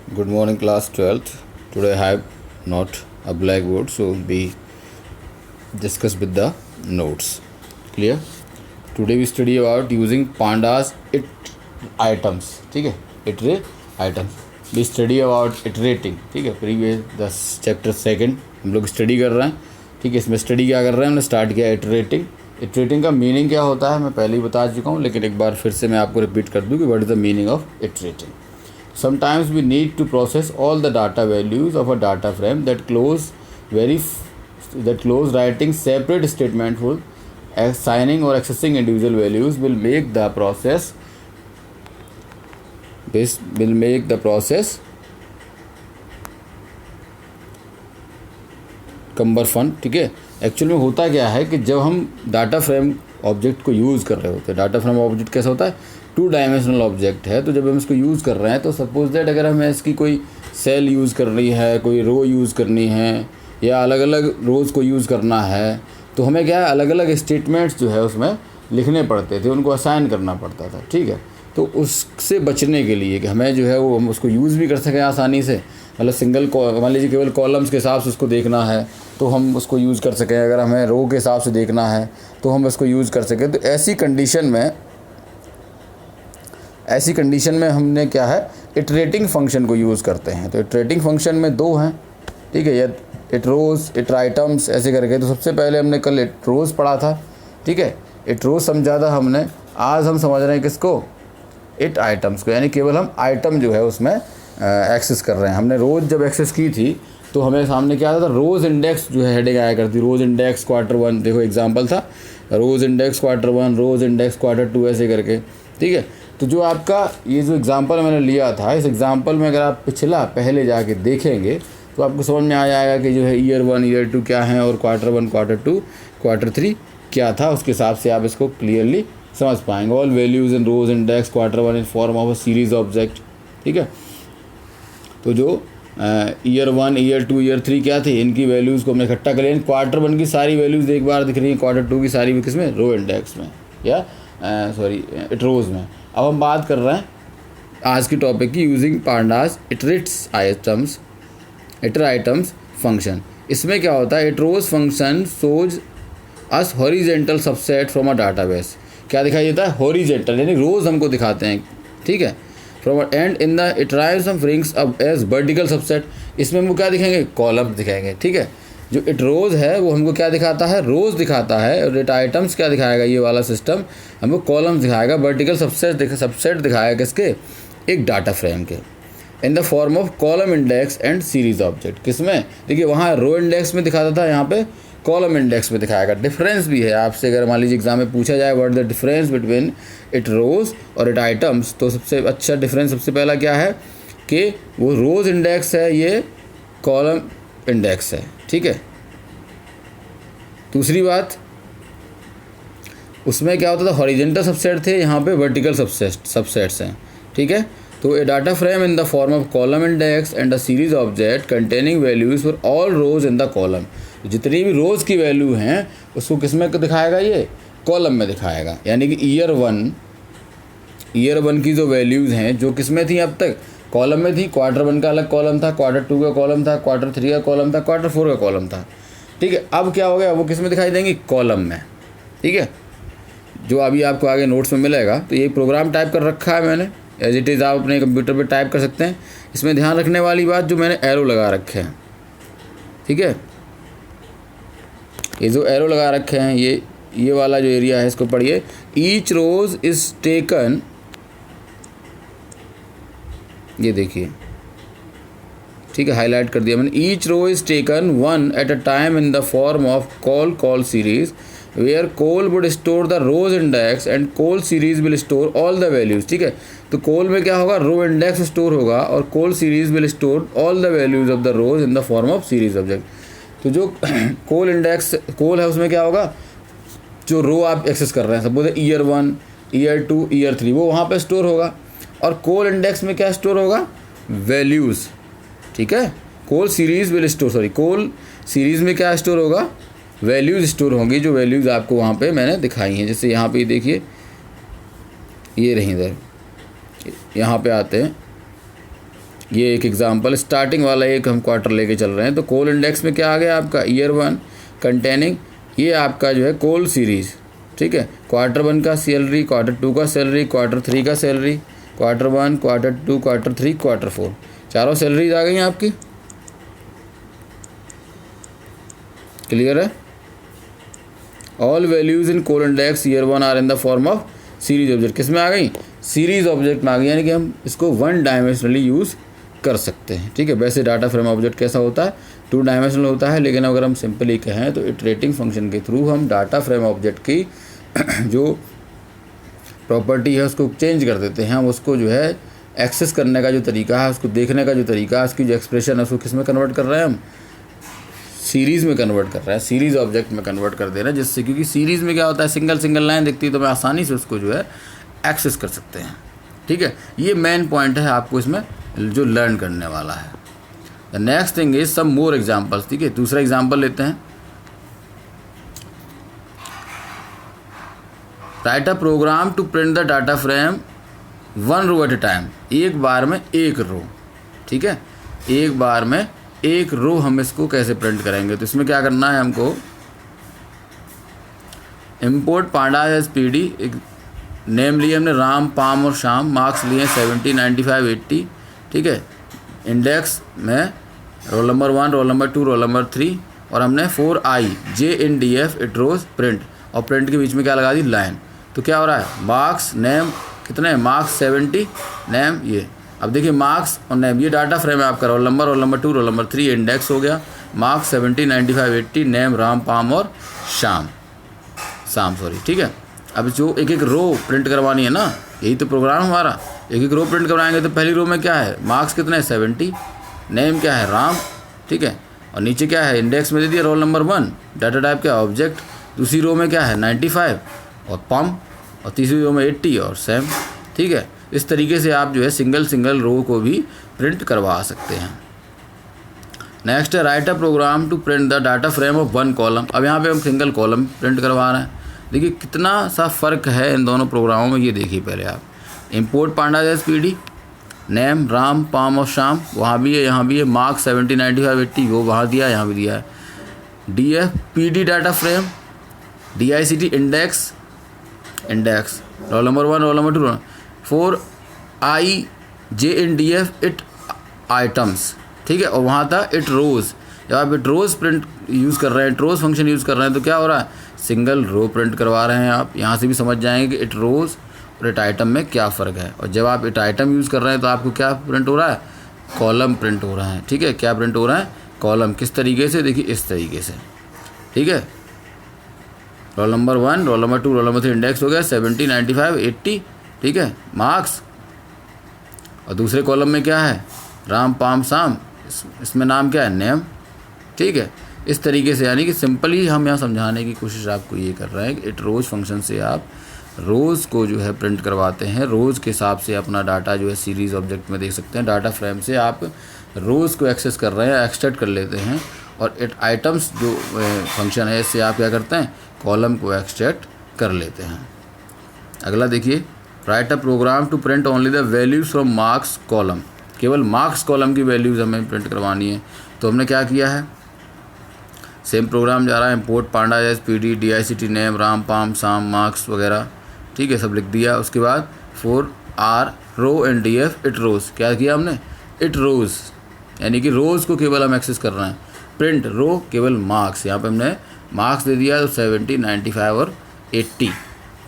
Good morning, class 12th. Today I have not a blackboard, so we discuss with the notes. Clear? Today we study about using pandas it items. ठीक है, iterate items. We study about iterating. ठीक है, previous the chapter second हम लोग study कर रहे हैं. ठीक है, इसमें स्टडी क्या कर रहे हैं, हमने स्टार्ट किया इटरेटिंग. इटरेटिंग का मीनिंग क्या होता है मैं पहले ही बता चुका हूँ, लेकिन एक बार फिर से मैं आपको रिपीट कर दूँ कि what is the meaning of iterating. Sometimes we need to process all the data values of a data frame that close writing separate statement for assigning or accessing individual values will make the process कम्बरफन. ठीक है, actual में होता क्या है कि जब हम data frame object को यूज़ कर रहे होते हैं, डाटा फ्रेम ऑब्जेक्ट कैसा होता है, 2 डायमेंशनल ऑब्जेक्ट है. तो जब हम इसको यूज़ कर रहे हैं तो सपोज दैट अगर हमें इसकी कोई सेल यूज़ करनी है, कोई रो यूज़ करनी है, या अलग अलग रोज़ को यूज़ करना है, तो हमें क्या है अलग अलग स्टेटमेंट्स जो है उसमें लिखने पड़ते थे, उनको असाइन करना पड़ता था. ठीक है, तो उससे बचने के लिए कि हमें जो है वो हम उसको यूज़ भी कर सकें आसानी से, मतलब सिंगल मान लीजिए केवल कॉलम्स के हिसाब से उसको देखना है तो हम उसको यूज़ कर सकें, अगर हमें रो के हिसाब से देखना है तो हम उसको यूज़ कर सकें. तो ऐसी कंडीशन में हमने क्या है इटरेटिंग फंक्शन को यूज़ करते हैं. तो इटरेटिंग फंक्शन में 2 हैं. ठीक है, या इट रोज़ इट आइटम्स ऐसे करके. तो सबसे पहले हमने कल इट रोज़ पढ़ा था. ठीक है, इट रोज़ समझा था हमने. आज हम समझ रहे हैं किसको, इट आइटम्स को, यानी केवल हम आइटम जो है उसमें एक्सेस कर रहे हैं. हमने रोज़ जब एक्सेस की थी तो हमें सामने क्या आता था, रोज़ इंडेक्स जो है हेडिंग आया करती, रोज़ इंडेक्स क्वार्टर 1. देखो एग्जांपल था रोज़ इंडेक्स क्वार्टर 1, रोज़ इंडेक्स क्वार्टर 2 ऐसे करके. ठीक है, तो जो आपका ये जो एग्जांपल मैंने लिया था, इस एग्जांपल में अगर आप पहले जाके देखेंगे तो आपको समझ में आ जाएगा कि जो है ईयर 1 ईयर 2 क्या है और क्वार्टर 1 क्वार्टर 2 क्वार्टर 3 क्या था. उसके हिसाब से आप इसको क्लियरली समझ पाएंगे. All values in rows index quarter 1 in form of a series object. ठीक है, तो जो ईयर 1 ईयर 2 ईयर 3 क्या थी, इनकी वैल्यूज़ को हमने इकट्ठा कर लिया. क्वार्टर 1 की सारी वैल्यूज़ एक बार दिख रही हैं, क्वार्टर 2 की सारी किस में, रो इंडेक्स में, या इट रोज़ में. अब हम बात कर रहे हैं आज की टॉपिक की, using pandas iteritems function. इसमें क्या होता है, iterrows function shows us horizontal subset from a database. क्या दिखाई देता है, हॉरिजेंटल, यानी रोज़ हमको दिखाते हैं. ठीक है, from and in the iterrows of rings अब एज वर्टिकल सबसेट. इसमें हमको क्या दिखाएंगे, कॉलम दिखाएंगे. ठीक है, जो इट रोज़ है वो हमको क्या दिखाता है, रोज़ दिखाता है. और इट आइटम्स क्या दिखाएगा, ये वाला सिस्टम हमको कॉलम्स दिखाएगा. वर्टिकल सबसेट दिखाएगा किसके, एक डाटा फ्रेम के, इन the form of column index and series object. किसमें, देखिए वहाँ रो इंडेक्स में दिखाता था, यहाँ पे कॉलम इंडेक्स में दिखाएगा. डिफरेंस भी है आपसे, अगर मान लीजिए एग्जाम में पूछा जाए what the difference between iterrows और इट आइटम्स, तो सबसे अच्छा डिफरेंस सबसे पहला क्या है कि वो रोज़ इंडेक्स है, ये कॉलम इंडेक्स है. ठीक है, दूसरी बात उसमें क्या होता था, हॉरिजेंटल सबसेट थे, यहाँ पे वर्टिकल सबसेट्स हैं. ठीक है, तो a data frame in the form of column index and a series object containing values for all rows in the column. जितनी भी रोज़ की वैल्यू हैं उसको किस में दिखाएगा, ये कॉलम में दिखाएगा. यानी कि ईयर 1 की जो वैल्यूज़ हैं जो किस में थी अब तक, कॉलम में थी. क्वार्टर 1 का अलग कॉलम था, क्वार्टर 2 का कॉलम था, क्वार्टर 3 का कॉलम था, क्वार्टर 4 का कॉलम था. ठीक है, अब क्या हो गया, वो किस में दिखाई देंगी, कॉलम में. ठीक है, जो अभी आपको आगे नोट्स में मिलेगा. तो ये प्रोग्राम टाइप कर रखा है मैंने, एज इट इज़ आप अपने कंप्यूटर पे टाइप कर सकते हैं. इसमें ध्यान रखने वाली बात, जो मैंने एरो लगा रखे हैं. ठीक है, ये जो एरो लगा रखे हैं, ये वाला जो एरिया है इसको पढ़िए. ईच रोज इज़ टेकन, ये देखिए. ठीक है, हाईलाइट कर दिया मैंने. Each row is taken 1 at a time in the form of col series where col would store the rows index and col series will store all the values. ठीक है, तो कॉल में क्या होगा, रो इंडेक्स स्टोर होगा, और col series will store all the values of the rows in the form of series object. तो जो कॉल इंडेक्स कॉल है उसमें क्या होगा, जो रो आप एक्सेस कर रहे हैं, सपोज ईयर 1 ईयर 2 ईयर 3, वो वहाँ पे स्टोर होगा. और कॉल इंडेक्स में क्या स्टोर होगा, वैल्यूज़. ठीक है, कॉल सीरीज में क्या स्टोर होगा, वैल्यूज़ स्टोर होंगी, जो वैल्यूज़ आपको वहाँ पे मैंने दिखाई हैं. जैसे यहाँ पे देखिए, ये रही इधर, यहाँ पे आते हैं, ये एक एग्जांपल, स्टार्टिंग वाला एक हम क्वार्टर लेके चल रहे हैं। तो कोल इंडेक्स में क्या आ गया आपका, ईयर 1 कंटेनिंग, ये आपका जो है कोल सीरीज़, ठीक है। क्वार्टर 1 का सैलरी, क्वार्टर 2 का सैलरी, क्वार्टर 3 का salary, quarter 1, quarter 2, quarter 3, quarter 4, चारों सैलरीज आ गई हैं आपकी। क्लियर है। All values in col index year 1 are in the form of series object. किस में आ गई, सीरीज ऑब्जेक्ट में आ गई, यानी कि हम इसको 1 डायमेंशनली यूज़ कर सकते हैं, ठीक है। वैसे डाटा फ्रेम ऑब्जेक्ट कैसा होता है, 2 डायमेंशनल होता है, लेकिन अगर हम सिंपली कहें तो इटरेटिंग फंक्शन के थ्रू हम डाटा फ्रेम ऑब्जेक्ट की जो प्रॉपर्टी है उसको चेंज कर देते हैं। हम उसको जो है एक्सेस करने का जो तरीका है, उसको देखने का जो तरीका है, उसकी जो एक्सप्रेशन है, उसको किस में कन्वर्ट कर रहे हैं हम, सीरीज़ में कन्वर्ट कर रहे हैं, सीरीज़ ऑब्जेक्ट में कन्वर्ट कर दे रहे हैं। जिससे क्योंकि सीरीज़ में क्या होता है, सिंगल सिंगल लाइन दिखती है तो मैं आसानी से उसको जो है एक्सेस कर सकते हैं, ठीक है। ये मेन पॉइंट है आपको इसमें जो लर्न करने वाला है। The next thing is some more examples, ठीक है। दूसरा एग्जाम्पल लेते हैं। Write a program to print the data frame 1 row at a time, एक बार में एक रो, ठीक है। एक बार में एक रो हम इसको कैसे प्रिंट करेंगे, तो इसमें क्या करना है हमको, import panda as P D, एक नेम लिए हमने राम, पाम और श्याम, मार्क्स लिए 70, 95, 80, ठीक है। इंडेक्स में roll number 1, roll number 2, roll number 3, और हमने 4i JNDF iterrows print, और प्रिंट के बीच में क्या लगा दी, लाइन। तो क्या हो रहा है, मार्क्स नेम कितने, मार्क्स 70, नेम ये। अब देखिए मार्क्स और नेम ये डाटा फ्रेम है आपका, role number 2, roll number 3 index हो गया, मार्क्स 70, 95, 80, नेम राम, पाम और शाम, सॉरी, ठीक है। अब जो एक एक रो प्रिंट करवानी है ना, यही तो प्रोग्राम हमारा, एक एक रो प्रिंट करवाएंगे। तो पहली रो में क्या है, मार्क्स कितने हैं 70, नेम क्या है राम, ठीक है, और नीचे क्या है, इंडेक्स में दे दिया रोल नंबर 1, डाटा टाइप क्या ऑब्जेक्ट। दूसरी रो में क्या है 95 और पम, और तीसरी रो में 80 और सैम, ठीक है। इस तरीके से आप जो है सिंगल सिंगल रो को भी प्रिंट करवा सकते हैं। नेक्स्ट है write a program to print the data frame of 1 column. अब यहाँ पे हम सिंगल कॉलम प्रिंट करवा रहे हैं। देखिए कितना सा फ़र्क है इन दोनों प्रोग्रामों में, ये देखिए पहले आप। Import panda as PD, name Ram, Pam और श्याम, वहाँ भी है यहाँ भी है, मार्क्स 70, 95, 80 वो वहाँ दिया, यहाँ भी दिया है। DF PD data frame, DICT index, role number 1, roll number 2, 4i JNDF it items, ठीक है, और वहाँ था इट रोज़। जब आप इट रोज़ प्रिंट यूज़ कर रहे हैं, इट रोज़ फंक्शन यूज़ कर रहे हैं, तो क्या हो रहा है, सिंगल रो प्रिंट करवा रहे हैं आप। यहाँ से भी समझ जाएंगे कि इट रोज़ और इट आइटम में क्या फ़र्क है। और जब आप इट आइटम यूज़ कर रहे हैं तो आपको क्या प्रिंट हो रहा है, कॉलम प्रिंट हो रहा है, ठीक है। क्या प्रिंट हो रहा है, कॉलम। किस तरीके से, देखिए इस तरीके से, ठीक है। Role number 1, roll number 2, roll number 3 index हो गया 70, 95, 80, ठीक है, मार्क्स। और दूसरे कॉलम में क्या है, राम, पाम, शाम, इसमें नाम क्या है, नेम, ठीक है। इस तरीके से, यानी कि सिंपली हम यहाँ समझाने की कोशिश आपको ये कर रहे हैं कि इट रोज़ फंक्शन से आप रोज़ को जो है प्रिंट करवाते हैं। रोज़ के हिसाब से अपना डाटा जो है सीरीज़ ऑब्जेक्ट में देख सकते हैं। डाटा फ्रेम से आप रोज़ को एक्सेस कर रहे हैं, एक्सट्रैक्ट कर लेते हैं। और इट आइटम्स जो फंक्शन है, इससे आप क्या करते हैं, कॉलम को एक्सट्रैक्ट कर लेते हैं। अगला देखिए, write a program to print only the values from marks column. केवल मार्क्स कॉलम की वैल्यूज़ हमें प्रिंट करवानी है। तो हमने क्या किया है, सेम प्रोग्राम जा रहा है, import panda as PD, DICT name Ram, Pam, Sham, marks वगैरह, ठीक है, सब लिख दिया। उसके बाद 4R रो NDF इट रोज़, क्या किया हमने, इट रोज़, यानी कि रोज़ को केवल हम एक्सेस कर रहे हैं। प्रिंट रो केवल मार्क्स, यहाँ पे हमने मार्क्स दे दिया तो 70, 95 और 80,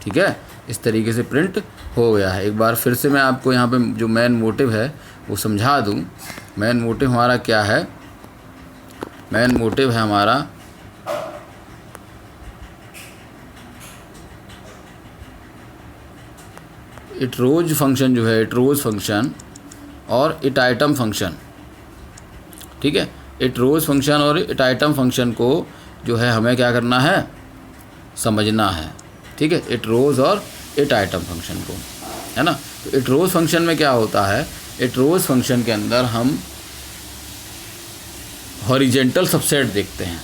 ठीक है। इस तरीके से प्रिंट हो गया है। एक बार फिर से मैं आपको यहाँ पे जो मेन मोटिव है वो समझा दूँ। मेन मोटिव हमारा क्या है, मेन मोटिव है हमारा इट रोज़ फंक्शन जो है, इट रोज़ फंक्शन और इट आइटम फंक्शन, ठीक है। इट रोज़ फंक्शन और इट आइटम फंक्शन को जो है हमें क्या करना है, समझना है, ठीक है। इट रोज़ और इट आइटम फंक्शन को, है ना। तो इट रोज़ फंक्शन में क्या होता है, इट रोज़ फंक्शन के अंदर हम हॉरिजेंटल सबसेट देखते हैं,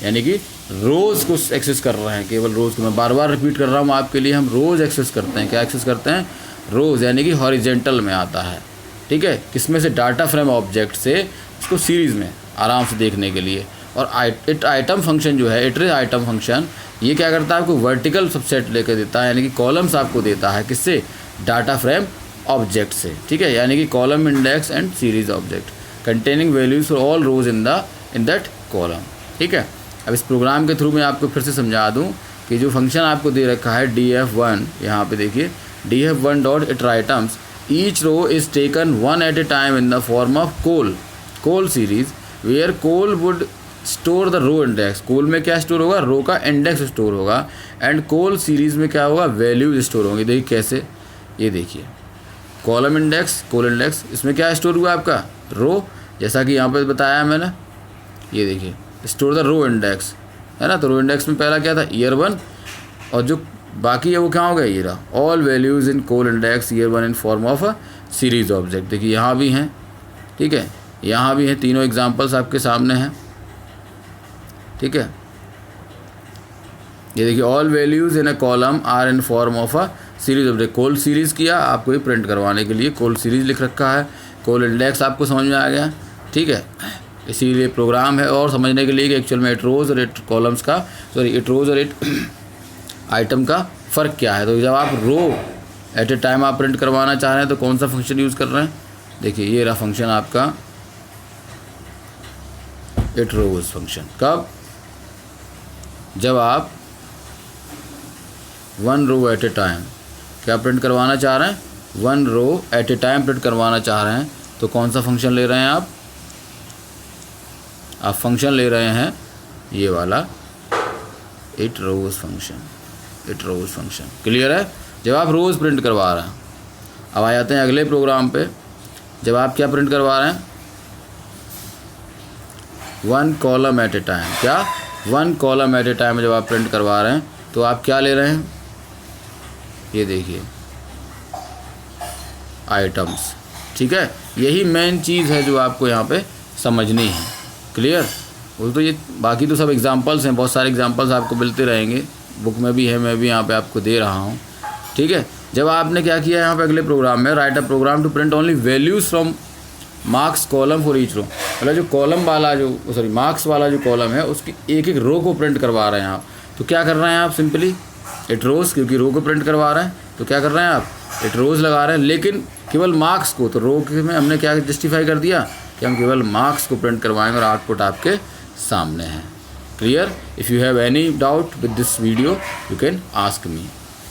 यानी कि रोज़ को एक्सेस कर रहे हैं, केवल रोज़ को। मैं बार बार रिपीट कर रहा हूँ आपके लिए, हम रोज़ एक्सेस करते हैं। क्या एक्सेस करते हैं, रोज़, यानी कि हॉरिजेंटल में आता है, ठीक है, किसमें से, डाटा फ्रेम ऑब्जेक्ट से उसको सीरीज़ में आराम से देखने के लिए। और इट आइटम फंक्शन जो है, इटरेट आइटम फंक्शन, ये क्या करता है, आपको वर्टिकल सबसेट लेकर देता है, यानी कि कॉलम्स आपको देता है, किससे, डाटा फ्रेम ऑब्जेक्ट से, ठीक है, यानी कि column index and series object containing values for all rows in that column, ठीक है। अब इस प्रोग्राम के थ्रू मैं आपको फिर से समझा दूं कि जो फंक्शन आपको दे रखा है df1, यहाँ पे देखिए df1 dot iteritems, each row is taken one at a time in the form of col series where col would store the row index. Col में क्या स्टोर होगा, रो का इंडेक्स स्टोर होगा, एंड कोल सीरीज़ में क्या होगा, values store होंगी। देखिए कैसे, ये देखिए कॉलम इंडेक्स, कोल इंडेक्स, इसमें क्या स्टोर हुआ आपका, रो, जैसा कि यहाँ पे बताया मैंने, ये देखिए स्टोर द रो इंडेक्स, है ना। तो रो इंडेक्स में पहला क्या था, ईयर 1, और जो बाकी है वो क्या हो गया, ये रहा, all values in col index year 1 in form of a series object. देखिए यहाँ भी हैं, ठीक है, यहाँ भी हैं, तीनों एग्जाम्पल्स आपके सामने हैं, ठीक है। ये देखिए all values in a column are in form of a series object. Call series किया आपको ये प्रिंट करवाने के लिए, कोल सीरीज़ लिख रखा है, कोल इंडेक्स आपको समझ में आ गया, ठीक है। इसीलिए प्रोग्राम है, और समझने के लिए कि एक्चुअल में इट रोज़ और इट कॉलम्स का, इट रोज़ और इट आइटम का फ़र्क क्या है। तो जब आप रो एट ए टाइम आप प्रिंट करवाना चाह रहे हैं तो कौन सा फंक्शन यूज़ कर रहे हैं, देखिए ये रहा फंक्शन आपका इट रोज़ फंक्शन। कब, जब आप one row at a time क्या प्रिंट करवाना चाह रहे हैं, one row at a time print करवाना चाह रहे हैं, तो कौन सा फंक्शन ले रहे हैं आप फंक्शन ले रहे हैं ये वाला iterrows function, iterrows function. Clear है, जब आप रोज़ प्रिंट करवा रहे हैं। अब आ जाते हैं अगले प्रोग्राम पे, जब आप क्या प्रिंट करवा रहे हैं, one column at a time, क्या, one column at a time जब आप प्रिंट करवा रहे हैं तो आप क्या ले रहे हैं, ये देखिए आइटम्स, ठीक है। यही मेन चीज़ है जो आपको यहाँ पे समझनी है। क्लियर, वो तो ये बाकी तो सब एग्जांपल्स हैं, बहुत सारे एग्जांपल्स आपको मिलते रहेंगे, बुक में भी है, मैं भी यहाँ पे आपको दे रहा हूँ, ठीक है। जब आपने क्या किया यहाँ पे अगले प्रोग्राम में, write a program to print only values from marks column for each row, मतलब जो कॉलम वाला जो मार्क्स वाला जो कॉलम है उसकी एक एक रो को प्रिंट करवा रहे हैं आप। तो क्या कर रहे हैं आप, सिंपली इट रोज़, क्योंकि रो को प्रिंट करवा रहे हैं तो क्या कर रहे हैं आप, इट रोज़ लगा रहे हैं, लेकिन केवल मार्क्स को। तो रो में हमने क्या जस्टिफाई कर दिया कि हम केवल मार्क्स को प्रिंट करवाएंगे और आउटपुट आपके सामने है। Clear, if you have any doubt with this video you can ask me.